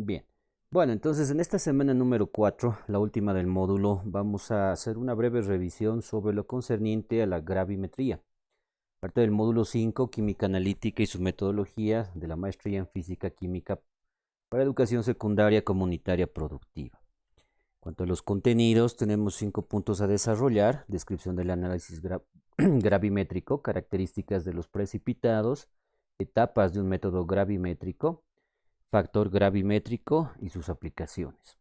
Bien. Bueno, entonces en esta semana número 4, la última del módulo, vamos a hacer una breve revisión sobre lo concerniente a la gravimetría. Parte del módulo 5, química analítica y su metodología de la maestría en física química para educación secundaria comunitaria productiva. En cuanto a los contenidos, tenemos 5 puntos a desarrollar: descripción del análisis gravimétrico, características de los precipitados, etapas de un método gravimétrico, factor gravimétrico y sus aplicaciones.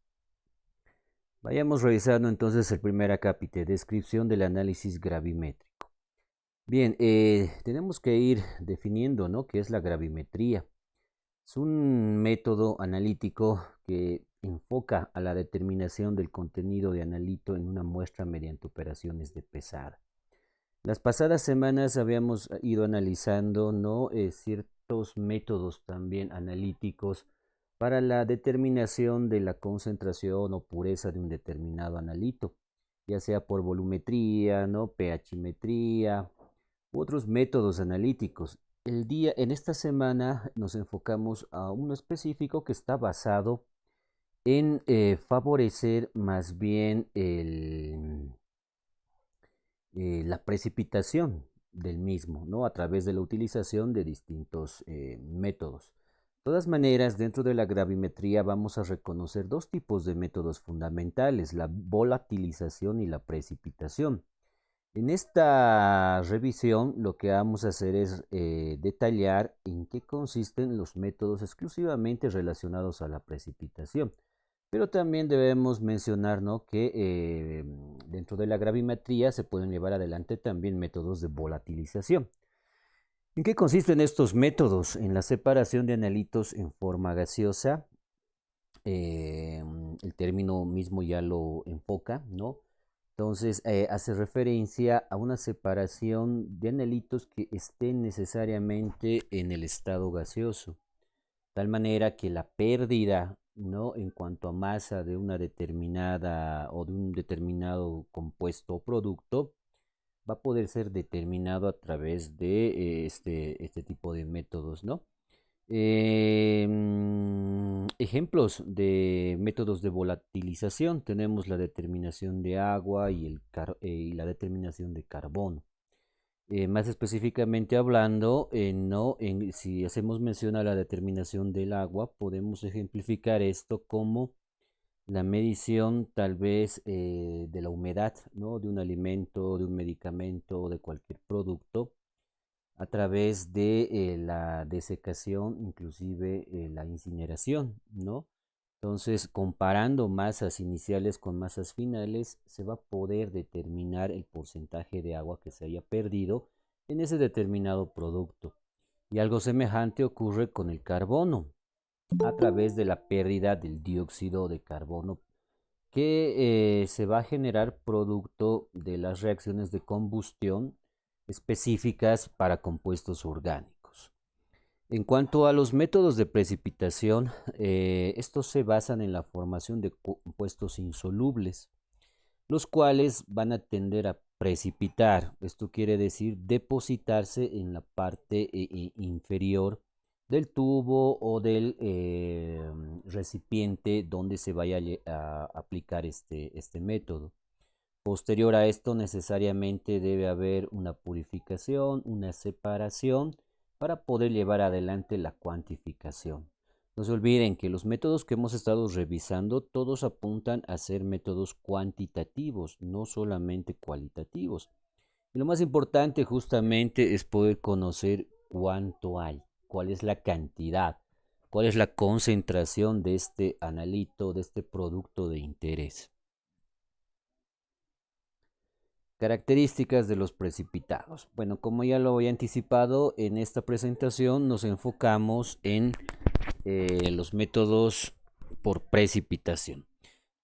Vayamos revisando entonces el primer acápite, descripción del análisis gravimétrico. Bien, tenemos que ir definiendo, ¿no?, qué es la gravimetría. Es un método analítico que enfoca a la determinación del contenido de analito en una muestra mediante operaciones de pesada. Las pasadas semanas habíamos ido analizando, ¿no?, ciertos métodos también analíticos para la determinación de la concentración o pureza de un determinado analito, ya sea por volumetría, ¿no?, pHmetría u otros métodos analíticos. En esta semana nos enfocamos a uno específico que está basado en favorecer más bien la precipitación del mismo, ¿no?, a través de la utilización de distintos métodos. De todas maneras, dentro de la gravimetría vamos a reconocer dos tipos de métodos fundamentales: la volatilización y la precipitación. En esta revisión lo que vamos a hacer es detallar en qué consisten los métodos exclusivamente relacionados a la precipitación. Pero también debemos mencionar, ¿no?, que dentro de la gravimetría se pueden llevar adelante también métodos de volatilización. ¿En qué consisten estos métodos? En la separación de analitos en forma gaseosa. El término mismo ya lo enfoca, ¿no? Entonces, hace referencia a una separación de analitos que estén necesariamente en el estado gaseoso, de tal manera que la pérdida, ¿no?, en cuanto a masa de una determinada o de un determinado compuesto o producto va a poder ser determinado a través de este tipo de métodos, ¿no? Ejemplos de métodos de volatilización: tenemos la determinación de agua y la determinación de carbono. Más específicamente hablando, si hacemos mención a la determinación del agua, podemos ejemplificar esto como la medición tal vez de la humedad, ¿no?, de un alimento, de un medicamento, de cualquier producto, a través de la desecación, inclusive la incineración, ¿no? Entonces, comparando masas iniciales con masas finales, se va a poder determinar el porcentaje de agua que se haya perdido en ese determinado producto. Y algo semejante ocurre con el carbono, a través de la pérdida del dióxido de carbono que se va a generar producto de las reacciones de combustión específicas para compuestos orgánicos. En cuanto a los métodos de precipitación, estos se basan en la formación de compuestos insolubles, los cuales van a tender a precipitar. Esto quiere decir depositarse en la parte inferior del tubo o del recipiente donde se vaya a aplicar este método. Posterior a esto, necesariamente debe haber una purificación, una separación para poder llevar adelante la cuantificación. No se olviden que los métodos que hemos estado revisando todos apuntan a ser métodos cuantitativos, no solamente cualitativos. Y lo más importante justamente es poder conocer cuánto hay, cuál es la cantidad, cuál es la concentración de este analito, de este producto de interés. Características de los precipitados. Bueno, como ya lo había anticipado, en esta presentación nos enfocamos en los métodos por precipitación.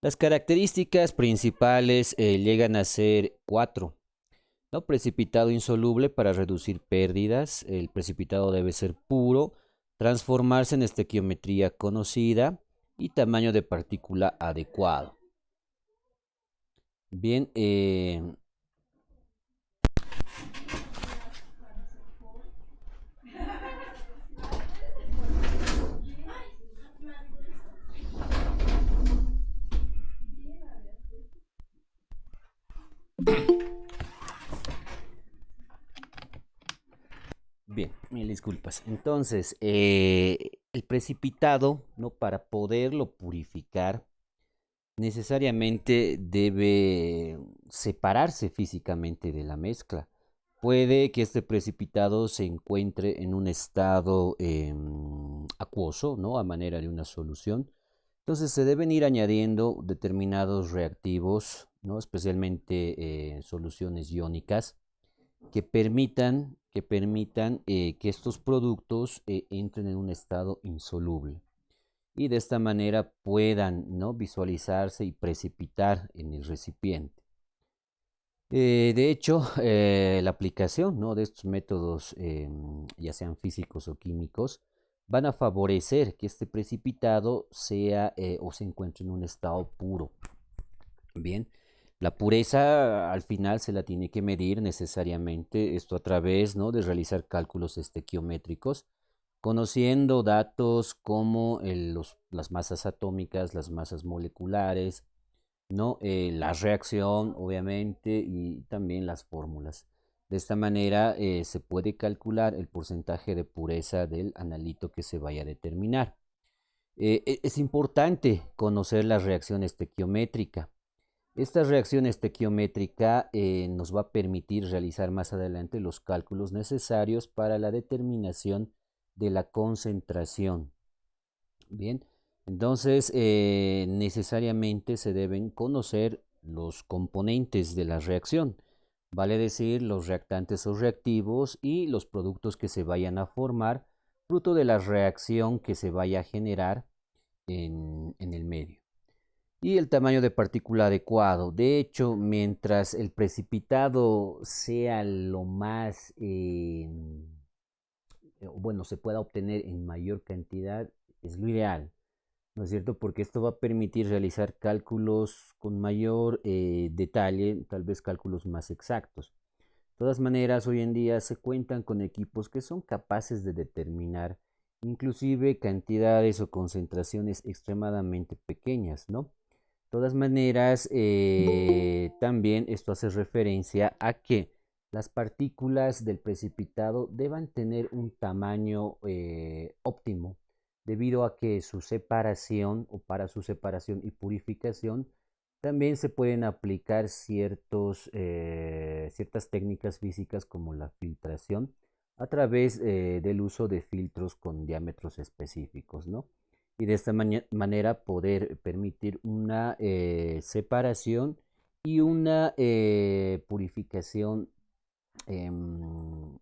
Las características principales llegan a ser 4. ¿No? Precipitado insoluble para reducir pérdidas. El precipitado debe ser puro, transformarse en estequiometría conocida y tamaño de partícula adecuado. Bien, disculpas. Entonces, el precipitado, ¿no? Para poderlo purificar, necesariamente debe separarse físicamente de la mezcla. Puede que este precipitado se encuentre en un estado acuoso, ¿no? A manera de una solución. Entonces se deben ir añadiendo determinados reactivos, ¿no? Especialmente soluciones iónicas que permitan que estos productos entren en un estado insoluble y de esta manera puedan, ¿no? visualizarse y precipitar en el recipiente. De hecho, la aplicación, ¿no? de estos métodos, ya sean físicos o químicos, van a favorecer que este precipitado sea o se encuentre en un estado puro. Bien, la pureza al final se la tiene que medir necesariamente, esto a través, ¿no? de realizar cálculos estequiométricos, conociendo datos como las masas atómicas, las masas moleculares, ¿no? La reacción, obviamente, y también las fórmulas. De esta manera se puede calcular el porcentaje de pureza del analito que se vaya a determinar. Es importante conocer la reacción estequiométrica. Esta reacción estequiométrica nos va a permitir realizar más adelante los cálculos necesarios para la determinación de la concentración. Bien, entonces necesariamente se deben conocer los componentes de la reacción, vale decir los reactantes o reactivos y los productos que se vayan a formar fruto de la reacción que se vaya a generar en el medio. Y el tamaño de partícula adecuado. De hecho, mientras el precipitado sea lo más, bueno, se pueda obtener en mayor cantidad, es lo ideal, ¿no es cierto? Porque esto va a permitir realizar cálculos con mayor detalle, tal vez cálculos más exactos. De todas maneras, hoy en día se cuentan con equipos que son capaces de determinar inclusive cantidades o concentraciones extremadamente pequeñas, ¿no? De todas maneras, también esto hace referencia a que las partículas del precipitado deban tener un tamaño óptimo, debido a que su separación o para su separación y purificación también se pueden aplicar ciertas técnicas físicas como la filtración a través del uso de filtros con diámetros específicos, ¿no? Y de esta manera poder permitir una separación y una purificación em,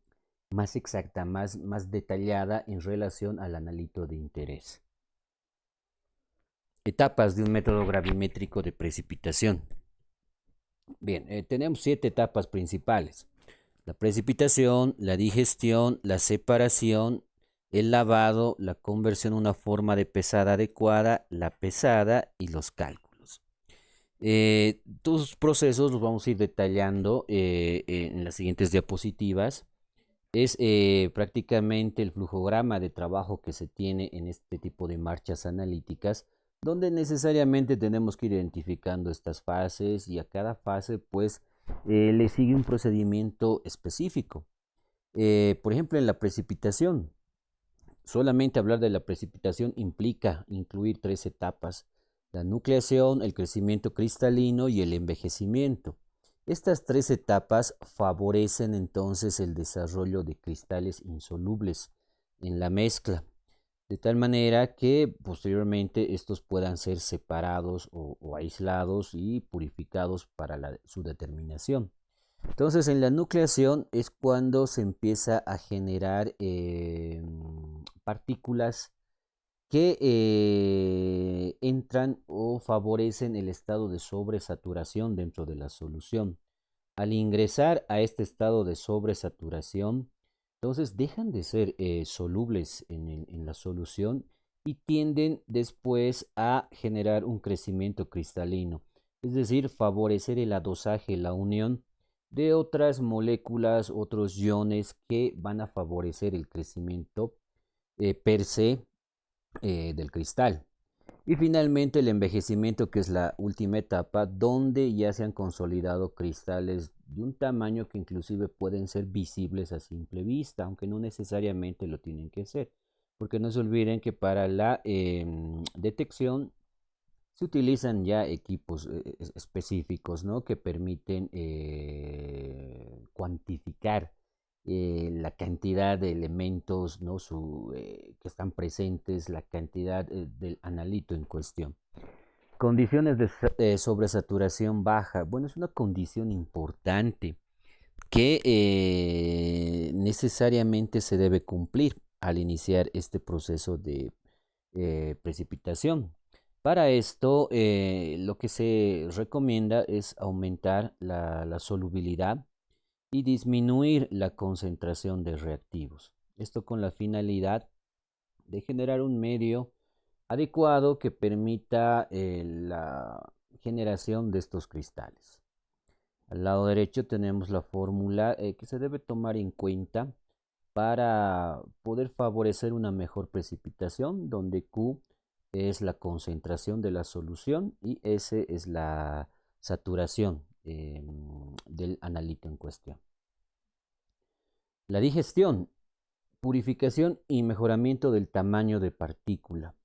más exacta, más detallada en relación al analito de interés. Etapas de un método gravimétrico de precipitación. Bien, tenemos 7 etapas principales: la precipitación, la digestión, la separación, el lavado, la conversión a una forma de pesada adecuada, la pesada y los cálculos. Todos los procesos los vamos a ir detallando en las siguientes diapositivas. Es prácticamente el flujograma de trabajo que se tiene en este tipo de marchas analíticas, donde necesariamente tenemos que ir identificando estas fases y a cada fase pues le sigue un procedimiento específico. Por ejemplo, en la precipitación, solamente hablar de la precipitación implica incluir 3 etapas: la nucleación, el crecimiento cristalino y el envejecimiento. Estas 3 etapas favorecen entonces el desarrollo de cristales insolubles en la mezcla, de tal manera que posteriormente estos puedan ser separados o aislados y purificados para su determinación. Entonces, en la nucleación es cuando se empieza a generar partículas que entran o favorecen el estado de sobresaturación dentro de la solución. Al ingresar a este estado de sobresaturación, entonces dejan de ser solubles en la solución y tienden después a generar un crecimiento cristalino, es decir, favorecer el adosaje, la unión de otras moléculas, otros iones que van a favorecer el crecimiento per se del cristal. Y finalmente el envejecimiento, que es la última etapa, donde ya se han consolidado cristales de un tamaño que inclusive pueden ser visibles a simple vista, aunque no necesariamente lo tienen que ser. Porque no se olviden que para la detección se utilizan ya equipos específicos, ¿no? Que permiten cuantificar la cantidad de elementos, ¿no? Que están presentes, la cantidad del analito en cuestión. Condiciones de sobresaturación baja. Bueno, es una condición importante que necesariamente se debe cumplir al iniciar este proceso de precipitación. Para esto, lo que se recomienda es aumentar la solubilidad y disminuir la concentración de reactivos. Esto con la finalidad de generar un medio adecuado que permita la generación de estos cristales. Al lado derecho tenemos la fórmula que se debe tomar en cuenta para poder favorecer una mejor precipitación, donde Q es la concentración de la solución y S es la saturación del analito en cuestión. La digestión, purificación y mejoramiento del tamaño de partícula.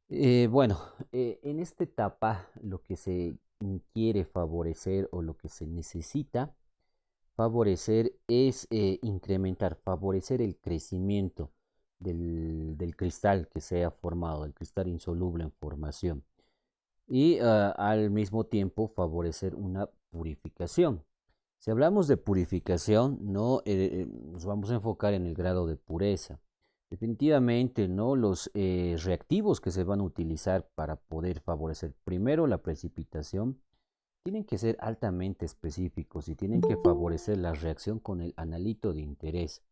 Bueno, en esta etapa lo que se quiere favorecer o lo que se necesita favorecer es favorecer el crecimiento del cristal que se ha formado, el cristal insoluble en formación, y al mismo tiempo favorecer una purificación. Si hablamos de purificación, no nos vamos a enfocar en el grado de pureza. Definitivamente, ¿no? Los reactivos que se van a utilizar para poder favorecer primero la precipitación tienen que ser altamente específicos y tienen que favorecer la reacción con el analito de interés.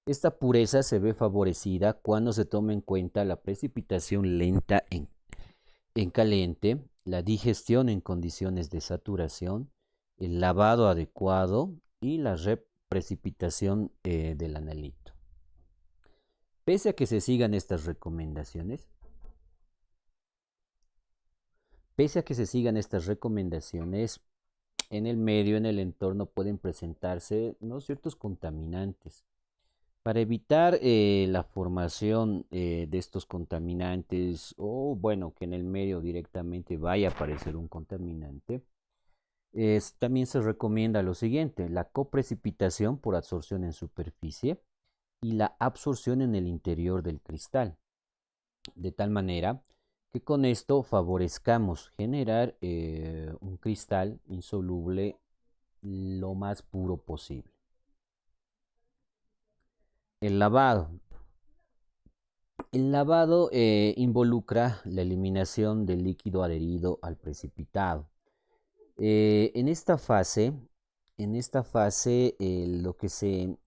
Esta pureza se ve favorecida cuando se toma en cuenta la precipitación lenta en caliente, la digestión en condiciones de saturación, el lavado adecuado y la reprecipitación del analito. Pese a que se sigan estas recomendaciones, en el medio, en el entorno, pueden presentarse, ¿no?, ciertos contaminantes. Para evitar la formación de estos contaminantes o, bueno, que en el medio directamente vaya a aparecer un contaminante, también se recomienda lo siguiente: la coprecipitación por absorción en superficie y la absorción en el interior del cristal, de tal manera que con esto favorezcamos generar un cristal insoluble lo más puro posible. El lavado. El lavado involucra la eliminación del líquido adherido al precipitado. En esta fase, lo que se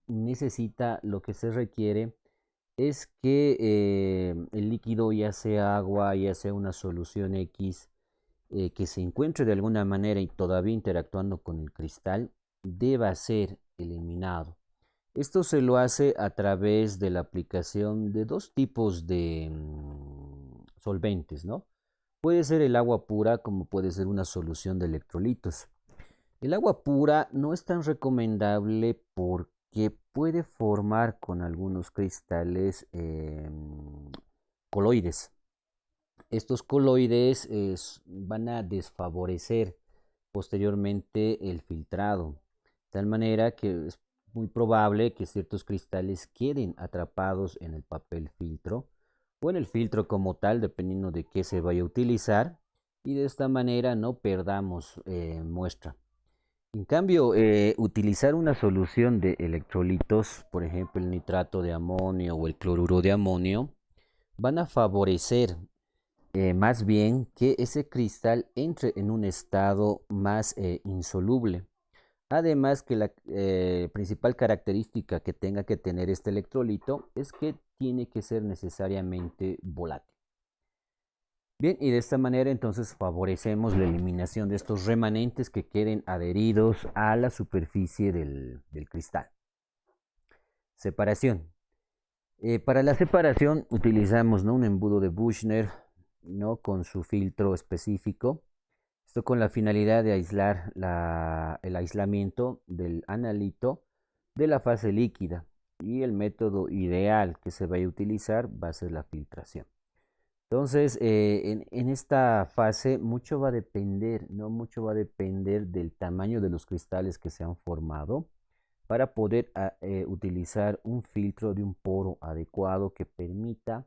necesita, lo que se requiere es que el líquido, ya sea agua, ya sea una solución X, que se encuentre de alguna manera y todavía interactuando con el cristal, deba ser eliminado. Esto se lo hace a través de la aplicación de dos tipos de solventes, ¿no? Puede ser el agua pura, como puede ser una solución de electrolitos. El agua pura no es tan recomendable porque puede formar con algunos cristales coloides. Estos coloides van a desfavorecer posteriormente el filtrado, de tal manera que es muy probable que ciertos cristales queden atrapados en el papel filtro o en el filtro como tal, dependiendo de qué se vaya a utilizar, y de esta manera no perdamos muestra. En cambio, utilizar una solución de electrolitos, por ejemplo el nitrato de amonio o el cloruro de amonio, van a favorecer más bien que ese cristal entre en un estado más insoluble. Además que la principal característica que tenga que tener este electrolito es que tiene que ser necesariamente volátil. Bien, y de esta manera entonces favorecemos la eliminación de estos remanentes que queden adheridos a la superficie del cristal. Separación. Para la separación utilizamos, ¿no?, un embudo de Büchner, ¿no?, con su filtro específico. Esto con la finalidad de aislar el aislamiento del analito de la fase líquida. Y el método ideal que se vaya a utilizar va a ser la filtración. Entonces, en esta fase mucho va a depender, ¿no? Mucho va a depender del tamaño de los cristales que se han formado para poder utilizar un filtro de un poro adecuado que permita,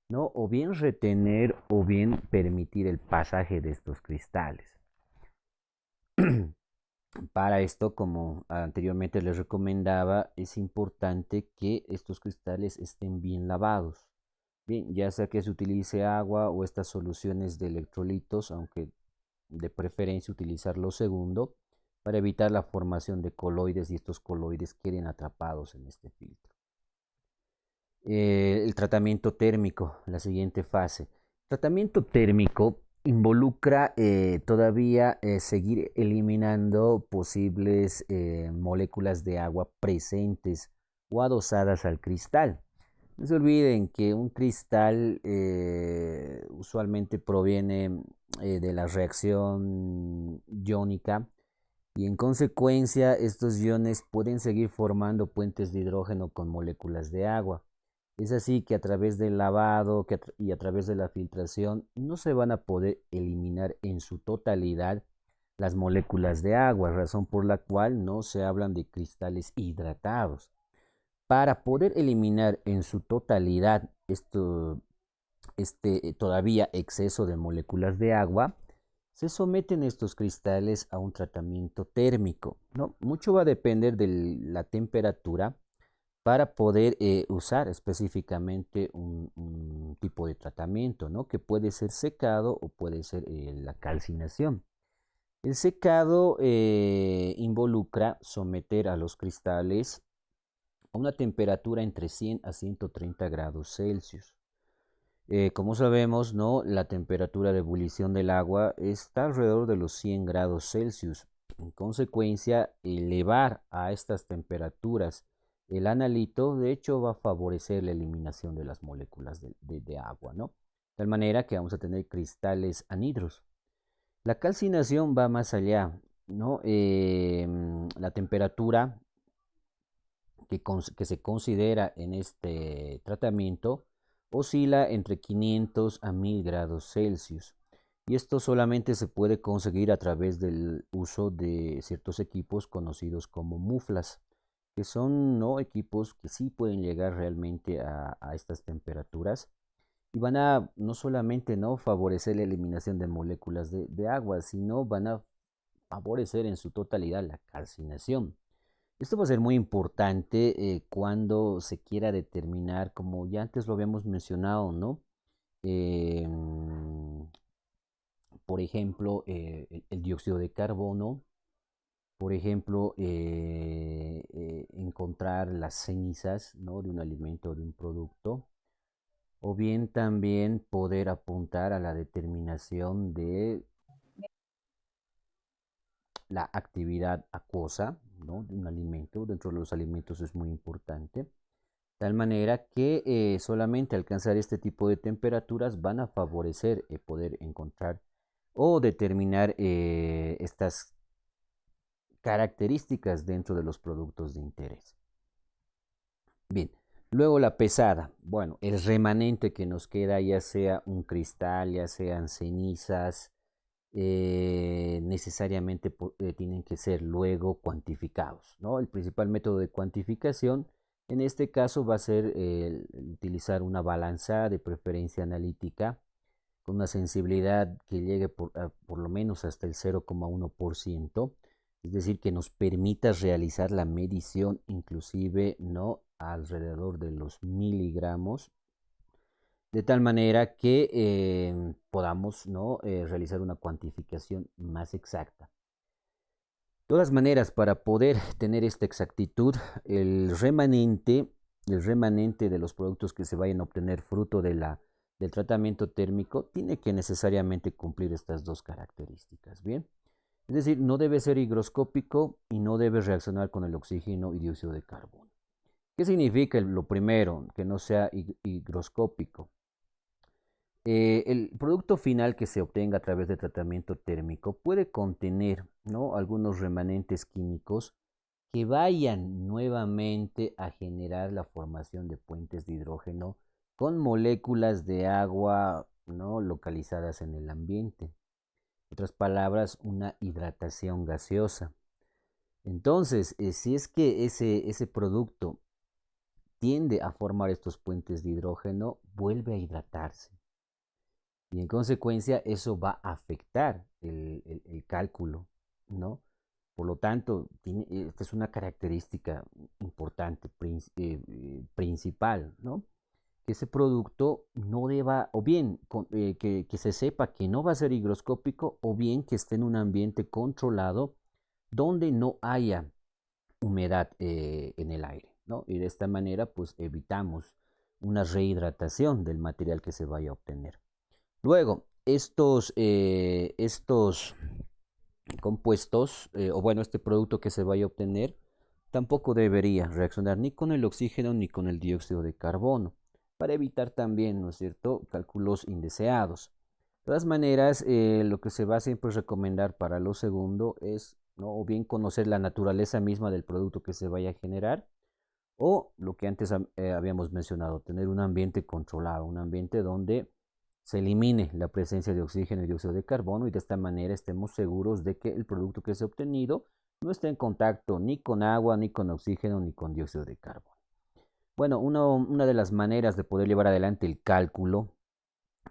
¿no?, o bien retener o bien permitir el pasaje de estos cristales. Para esto, como anteriormente les recomendaba, es importante que estos cristales estén bien lavados. Bien, ya sea que se utilice agua o estas soluciones de electrolitos, aunque de preferencia utilizar lo segundo, para evitar la formación de coloides y estos coloides queden atrapados en este filtro. El tratamiento térmico, la siguiente fase. Tratamiento térmico involucra todavía seguir eliminando posibles moléculas de agua presentes o adosadas al cristal. No se olviden que un cristal usualmente proviene de la reacción iónica y en consecuencia estos iones pueden seguir formando puentes de hidrógeno con moléculas de agua. Es así que a través del lavado y a través de la filtración no se van a poder eliminar en su totalidad las moléculas de agua, razón por la cual no se hablan de cristales hidratados. Para poder eliminar en su totalidad este todavía exceso de moléculas de agua, se someten estos cristales a un tratamiento térmico, ¿no? Mucho va a depender de la temperatura para poder usar específicamente un tipo de tratamiento, ¿no?, que puede ser secado o puede ser la calcinación. El secado involucra someter a los cristales a una temperatura entre 100 a 130 grados Celsius. Como sabemos, ¿no?, la temperatura de ebullición del agua está alrededor de los 100 grados Celsius. En consecuencia, elevar a estas temperaturas el analito, de hecho, va a favorecer la eliminación de las moléculas de agua, ¿no? De tal manera que vamos a tener cristales anhidros. La calcinación va más allá, ¿no? La temperatura que se considera en este tratamiento oscila entre 500 a 1000 grados Celsius. Y esto solamente se puede conseguir a través del uso de ciertos equipos conocidos como muflas, que son, ¿no?, equipos que sí pueden llegar realmente a estas temperaturas y van a no solamente, ¿no?, favorecer la eliminación de moléculas de agua, sino van a favorecer en su totalidad la calcinación. Esto va a ser muy importante cuando se quiera determinar, como ya antes lo habíamos mencionado, ¿no? Em, por ejemplo, el dióxido de carbono, por ejemplo, encontrar las cenizas, ¿no?, de un alimento o de un producto, o bien también poder apuntar a la determinación de la actividad acuosa, ¿no?, de un alimento. Dentro de los alimentos es muy importante. Tal manera que solamente alcanzar este tipo de temperaturas van a favorecer poder encontrar o determinar estas características dentro de los productos de interés. Bien, luego la pesada. Bueno, el remanente que nos queda, ya sea un cristal, ya sean cenizas, necesariamente tienen que ser luego cuantificados, ¿no? El principal método de cuantificación en este caso va a ser utilizar una balanza de preferencia analítica con una sensibilidad que llegue por lo menos hasta el 0,1%, es decir, que nos permita realizar la medición inclusive no alrededor de los miligramos, de tal manera que podamos, ¿no?, realizar una cuantificación más exacta. De todas maneras, para poder tener esta exactitud, el remanente de los productos que se vayan a obtener fruto del tratamiento térmico tiene que necesariamente cumplir estas dos características, ¿bien? Es decir, no debe ser higroscópico y no debe reaccionar con el oxígeno y dióxido de carbono. ¿Qué significa lo primero? Que no sea higroscópico. El producto final que se obtenga a través de tratamiento térmico puede contener, ¿no?, algunos remanentes químicos que vayan nuevamente a generar la formación de puentes de hidrógeno con moléculas de agua, ¿no?, localizadas en el ambiente. En otras palabras, una hidratación gaseosa. Entonces, si es que ese producto tiende a formar estos puentes de hidrógeno, vuelve a hidratarse. Y en consecuencia eso va a afectar el cálculo, ¿no? Por lo tanto, esta es una característica importante, principal, ¿no? Que ese producto no deba, o bien que se sepa que no va a ser higroscópico, o bien que esté en un ambiente controlado donde no haya humedad en el aire, ¿no? Y de esta manera, pues evitamos una rehidratación del material que se vaya a obtener. Luego, estos compuestos, o bueno, este producto que se vaya a obtener, tampoco debería reaccionar ni con el oxígeno ni con el dióxido de carbono, para evitar también, ¿no es cierto?, cálculos indeseados. De todas maneras, lo que se va a siempre recomendar para lo segundo es, ¿no?, o bien conocer la naturaleza misma del producto que se vaya a generar, o lo que antes habíamos mencionado, tener un ambiente controlado, un ambiente donde se elimine la presencia de oxígeno y dióxido de carbono, y de esta manera estemos seguros de que el producto que se ha obtenido no está en contacto ni con agua, ni con oxígeno, ni con dióxido de carbono. Bueno, una de las maneras de poder llevar adelante el cálculo,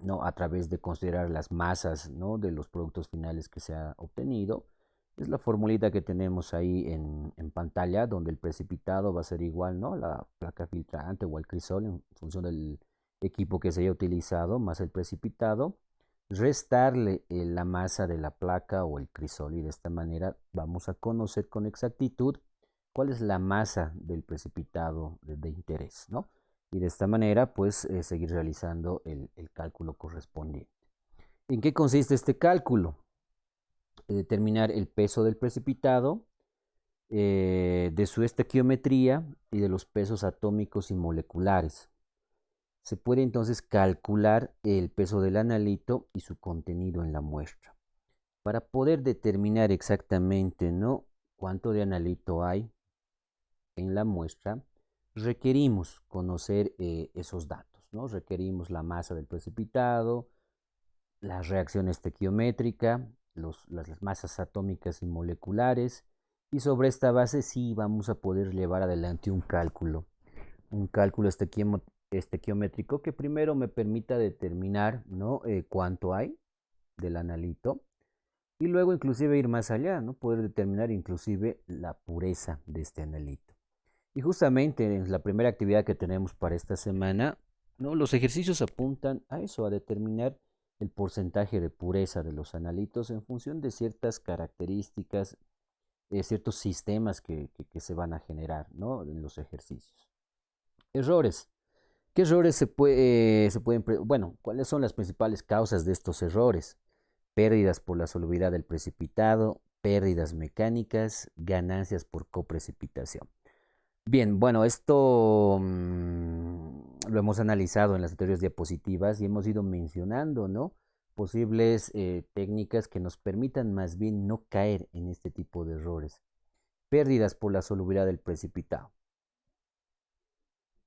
¿no?, a través de considerar las masas, ¿no?, de los productos finales que se ha obtenido, es la formulita que tenemos ahí en pantalla, donde el precipitado va a ser igual, ¿no?, la placa filtrante o el crisol en función del equipo que se haya utilizado, más el precipitado, restarle la masa de la placa o el crisol, y de esta manera vamos a conocer con exactitud cuál es la masa del precipitado de interés, ¿no? Y de esta manera, pues, seguir realizando el cálculo correspondiente. ¿En qué consiste este cálculo? Determinar el peso del precipitado, de su estequiometría y de los pesos atómicos y moleculares. Se puede entonces calcular el peso del analito y su contenido en la muestra. Para poder determinar exactamente, ¿no?, cuánto de analito hay en la muestra, requerimos conocer esos datos, ¿no? Requerimos la masa del precipitado, la reacción estequiométrica, las masas atómicas y moleculares, y sobre esta base sí vamos a poder llevar adelante un cálculo estequiométrico que primero me permita determinar, ¿no?, cuánto hay del analito, y luego inclusive ir más allá, ¿no?, poder determinar inclusive la pureza de este analito. Y justamente en la primera actividad que tenemos para esta semana, ¿no?, los ejercicios apuntan a eso, a determinar el porcentaje de pureza de los analitos en función de ciertas características, ciertos sistemas que se van a generar, ¿no?, en los ejercicios. Errores. ¿Qué errores se pueden, bueno, cuáles son las principales causas de estos errores? Pérdidas por la solubilidad del precipitado, pérdidas mecánicas, ganancias por coprecipitación. Bien, bueno, esto lo hemos analizado en las anteriores diapositivas y hemos ido mencionando, ¿no?, posibles técnicas que nos permitan más bien no caer en este tipo de errores. Pérdidas por la solubilidad del precipitado,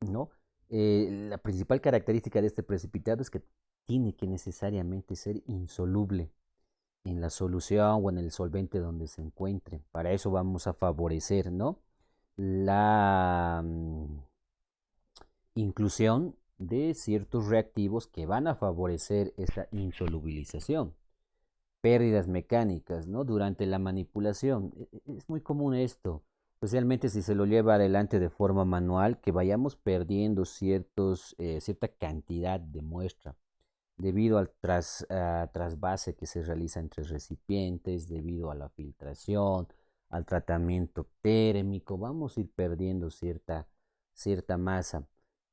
¿no? La principal característica de este precipitado es que tiene que necesariamente ser insoluble en la solución o en el solvente donde se encuentre. Para eso vamos a favorecer, ¿no?, la inclusión de ciertos reactivos que van a favorecer esta insolubilización. Pérdidas mecánicas, ¿no?, durante la manipulación. Es muy común esto, especialmente si se lo lleva adelante de forma manual, que vayamos perdiendo cierta cantidad de muestra debido al trasvase que se realiza entre recipientes, debido a la filtración, al tratamiento térmico, vamos a ir perdiendo cierta masa.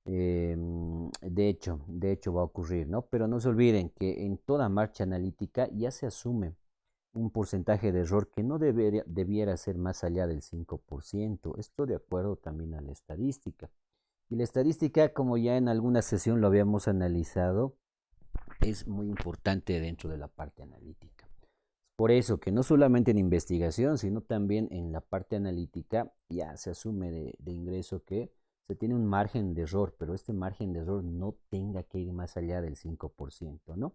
De hecho va a ocurrir, ¿no? Pero no se olviden que en toda marcha analítica ya se asume un porcentaje de error que no debiera ser más allá del 5%. Esto de acuerdo también a la estadística. Y la estadística, como ya en alguna sesión lo habíamos analizado, es muy importante dentro de la parte analítica. Por eso que no solamente en investigación, sino también en la parte analítica ya se asume de ingreso que se tiene un margen de error, pero este margen de error no tenga que ir más allá del 5%, ¿no?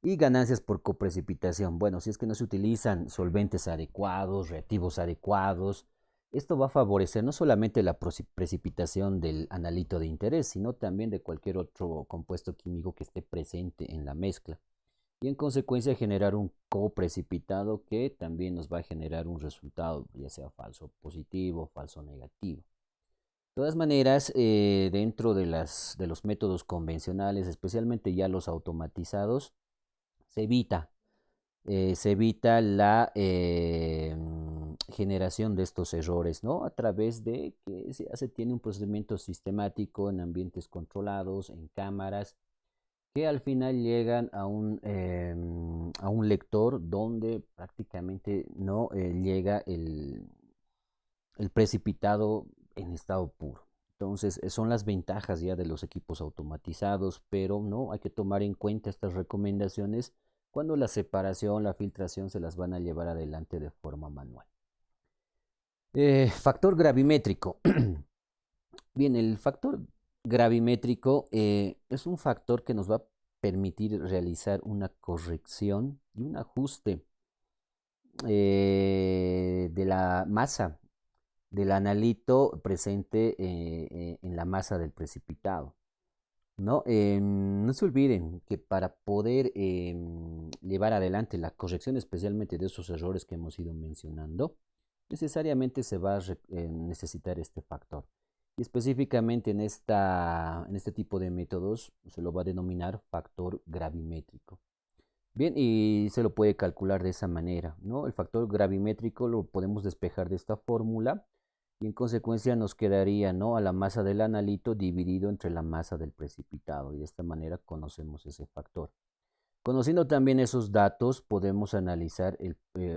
Y ganancias por coprecipitación. Bueno, si es que no se utilizan solventes adecuados, reactivos adecuados, esto va a favorecer no solamente la precipitación del analito de interés, sino también de cualquier otro compuesto químico que esté presente en la mezcla. Y en consecuencia generar un coprecipitado que también nos va a generar un resultado, ya sea falso positivo, falso negativo. De todas maneras, dentro de los métodos convencionales, especialmente ya los automatizados, se evita, la generación de estos errores, ¿no? A través de que se tiene un procedimiento sistemático en ambientes controlados, en cámaras, que al final llegan a un lector donde prácticamente no llega el precipitado en estado puro. Entonces, son las ventajas ya de los equipos automatizados, pero no hay que tomar en cuenta estas recomendaciones cuando la separación, la filtración se las van a llevar adelante de forma manual. Factor gravimétrico. Bien, el factor gravimétrico es un factor que nos va a permitir realizar una corrección y un ajuste de la masa del analito presente en la masa del precipitado. No, no se olviden que para poder llevar adelante la corrección especialmente de esos errores que hemos ido mencionando, necesariamente se va a necesitar este factor. Y específicamente en este tipo de métodos se lo va a denominar factor gravimétrico. Bien, y se lo puede calcular de esa manera, ¿no? El factor gravimétrico lo podemos despejar de esta fórmula y en consecuencia nos quedaría, ¿no?, a la masa del analito dividido entre la masa del precipitado, y de esta manera conocemos ese factor. Conociendo también esos datos, podemos analizar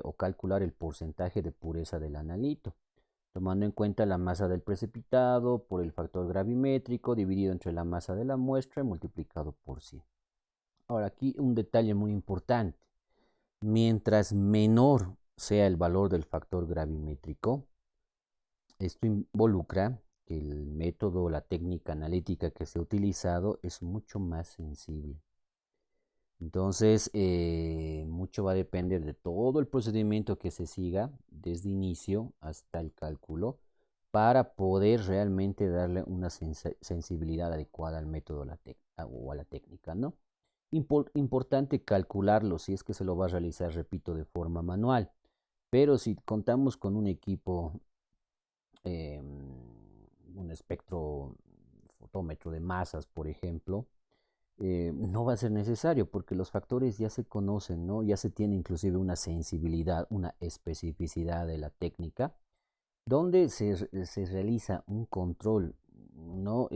o calcular el porcentaje de pureza del analito, tomando en cuenta la masa del precipitado por el factor gravimétrico dividido entre la masa de la muestra y multiplicado por 100. Ahora, aquí un detalle muy importante. Mientras menor sea el valor del factor gravimétrico, esto involucra que el método o la técnica analítica que se ha utilizado es mucho más sensible. Entonces, mucho va a depender de todo el procedimiento que se siga desde inicio hasta el cálculo para poder realmente darle una sensibilidad adecuada al método o a la técnica, ¿no? Importante calcularlo si es que se lo va a realizar, repito, de forma manual. Pero si contamos con un equipo, un espectro fotómetro de masas, por ejemplo, no va a ser necesario porque los factores ya se conocen, ¿no? Ya se tiene inclusive una sensibilidad, una especificidad de la técnica, donde se realiza un control, ¿no?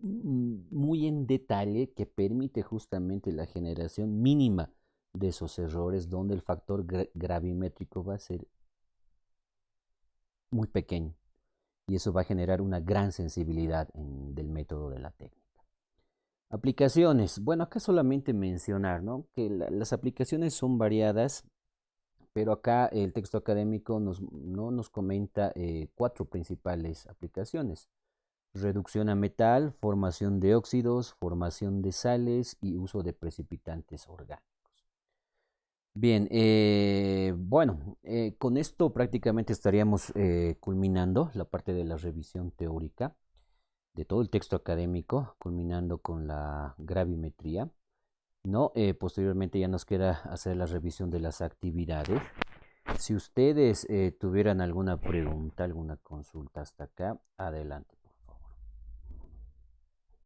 Muy en detalle que permite justamente la generación mínima de esos errores, donde el factor gravimétrico va a ser muy pequeño y eso va a generar una gran sensibilidad del método de la técnica. Aplicaciones. Bueno, acá solamente mencionar, ¿no?, que las aplicaciones son variadas, pero acá el texto académico no nos comenta 4 principales aplicaciones: reducción a metal, formación de óxidos, formación de sales y uso de precipitantes orgánicos. Bien, bueno, con esto prácticamente estaríamos culminando la parte de la revisión teórica de todo el texto académico, culminando con la gravimetría, ¿no? Posteriormente ya nos queda hacer la revisión de las actividades. Si ustedes tuvieran alguna pregunta, alguna consulta hasta acá, adelante.